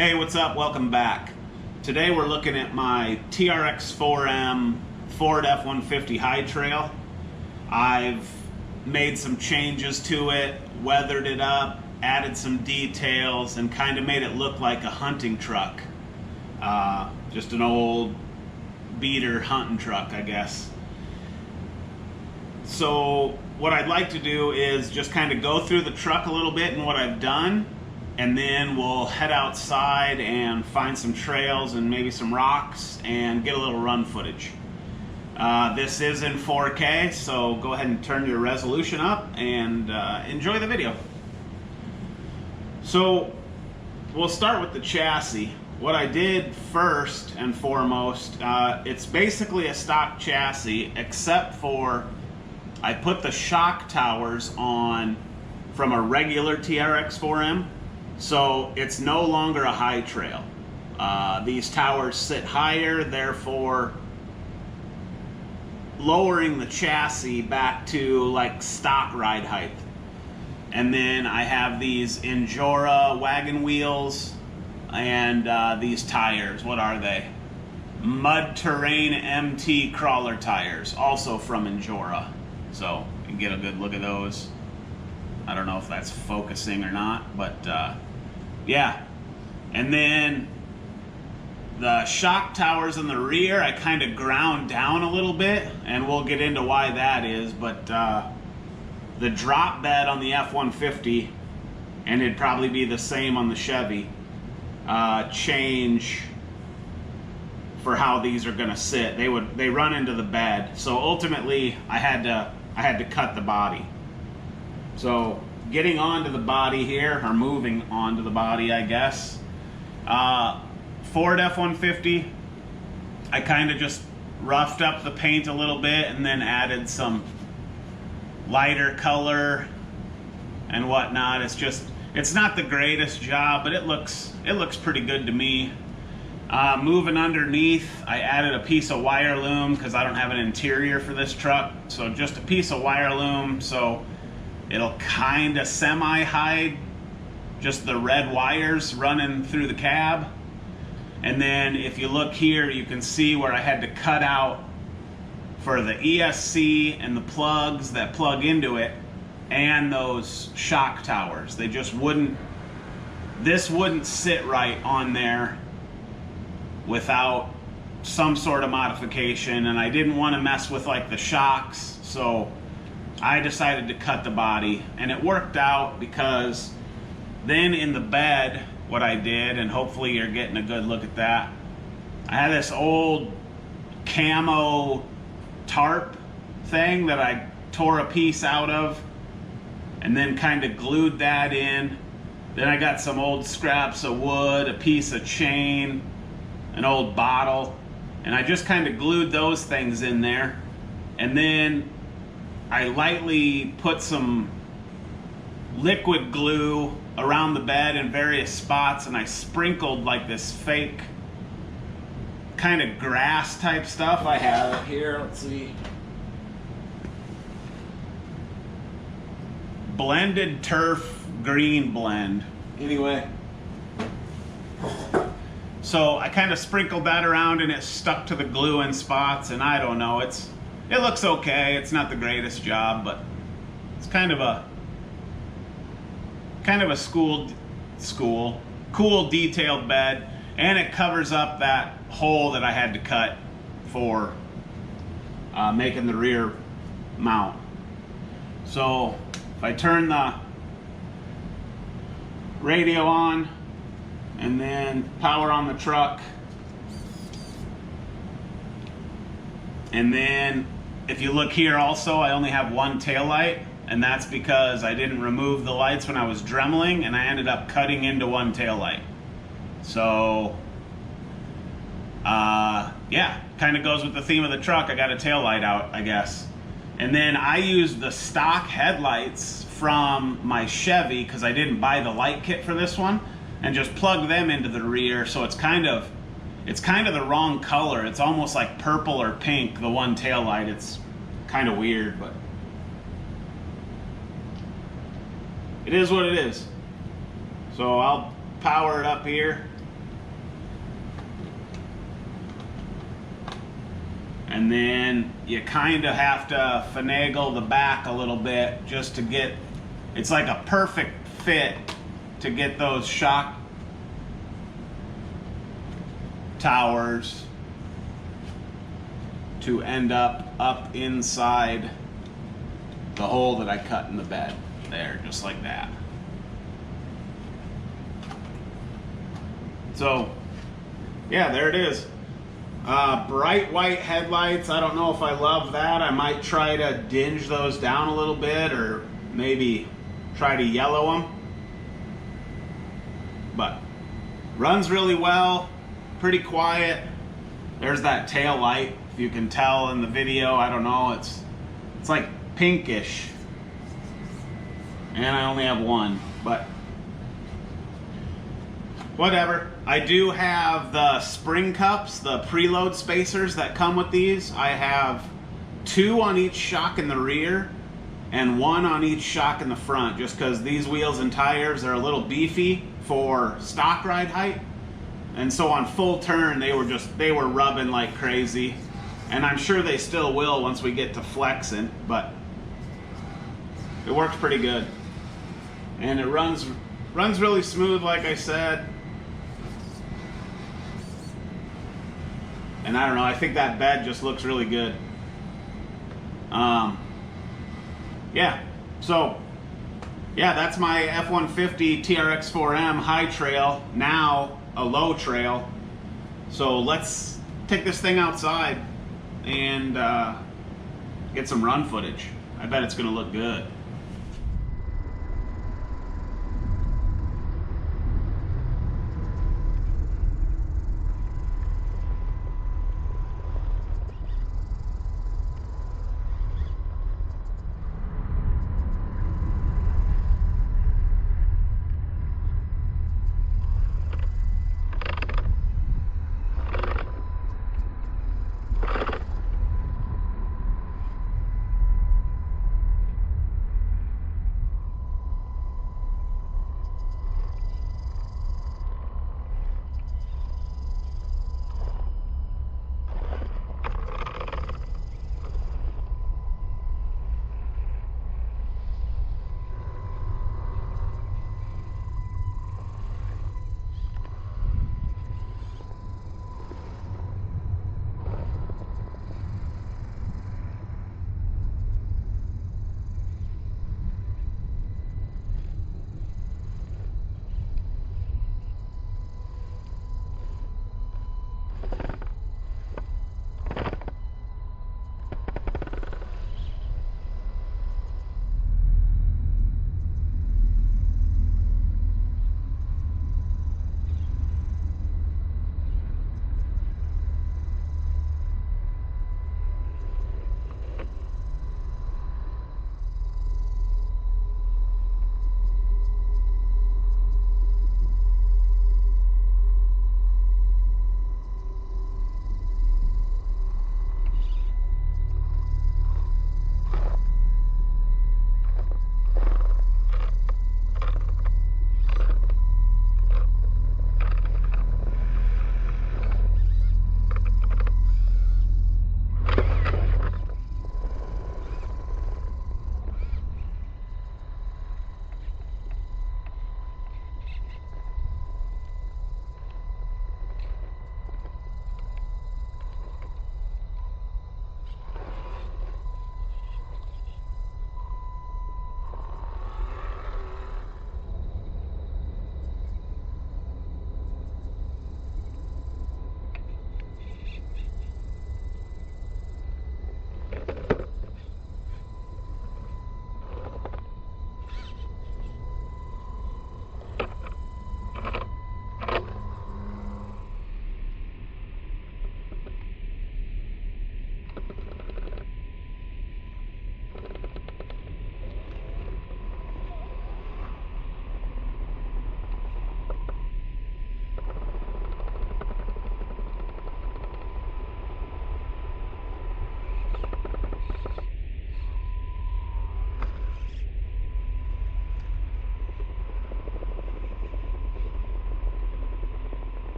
Hey, what's up? Welcome back. Today we're looking at my Trx4m Ford F150 High Trail. I've made some changes to it, weathered it up, added some details, and kind of made it look like a hunting truck. Just an old beater hunting truck, I guess. So what I'd like to do is just kind of go through the truck a little bit and what I've done, and then we'll head outside and find some trails and maybe some rocks and get a little run footage. This is in 4K, so go ahead and turn your resolution up and enjoy the video. So we'll start with the chassis. What I did first and foremost, it's basically a stock chassis, except for I put the shock towers on from a regular Trx4m, so it's no longer a high trail. These towers sit higher, therefore lowering the chassis back to like stock ride height. And then I have these Injora wagon wheels and these tires. What are they? Mud Terrain MT crawler tires, also from Injora. So you can get a good look at those. I don't know if that's focusing or not, but yeah. And then the shock towers in the rear, I kind of ground down a little bit, and we'll get into why that is, but the drop bed on the F150, and it'd probably be the same on the Chevy, change for how these are gonna sit. They run into the bed. So ultimately I had to cut the body. So getting onto the body here, or moving onto the body, I guess. Ford F150, I kind of just roughed up the paint a little bit and then added some lighter color and whatnot. It's not the greatest job, but it looks pretty good to me. Moving underneath, I added a piece of wire loom because I don't have an interior for this truck. So just a piece of wire loom, so it'll kind of semi-hide just the red wires running through the cab. And then if you look here, you can see where I had to cut out for the ESC and the plugs that plug into it and those shock towers. They just wouldn't, this wouldn't sit right on there without some sort of modification, and I didn't want to mess with like the shocks, so I decided to cut the body, and it worked out because then in the bed, what I did, and hopefully you're getting a good look at that, I had this old camo tarp thing that I tore a piece out of and then kind of glued that in. Then I got some old scraps of wood, a piece of chain, an old bottle, and I just kind of glued those things in there. And then I lightly put some liquid glue around the bed in various spots, and I sprinkled like this fake kind of grass type stuff. I have it here, let's see. Blended turf green blend. Anyway, so I kind of sprinkled that around and it stuck to the glue in spots, and I don't know, it looks okay. It's not the greatest job, but it's kind of a cool detailed bed, and it covers up that hole that I had to cut for making the rear mount. So if I turn the radio on and then power on the truck, and then if you look here also, I only have one tail light, and that's because I didn't remove the lights when I was dremeling, and I ended up cutting into one tail light. So yeah, kind of goes with the theme of the truck. I got a tail light out, I guess. And then I used the stock headlights from my Chevy because I didn't buy the light kit for this one, and just plugged them into the rear. So it's kind of the wrong color. It's almost like purple or pink, the one tail light. It's kind of weird, but it is what it is. So I'll power it up here And then you kind of have to finagle the back a little bit just to get, it's like a perfect fit to get those shock towers to end up inside the hole that I cut in the bed. There, just like that. So, yeah, there it is. Bright white headlights, I don't know if I love that. I might try to dinge those down a little bit, or maybe try to yellow them. But runs really well, pretty quiet. There's that tail light, if you can tell in the video. I don't know, it's like pinkish. And I only have one, but whatever. I do have the spring cups, the preload spacers that come with these. I have 2 on each shock in the rear and 1 on each shock in the front, just because these wheels and tires are a little beefy for stock ride height. And so on full turn, they were rubbing like crazy. And I'm sure they still will once we get to flexing, but it works pretty good. And it runs really smooth, like I said. And I don't know, I think that bed just looks really good. Yeah, so, yeah, that's my F150 Trx4m high trail, now a low trail. So let's take this thing outside and get some run footage. I bet it's gonna look good.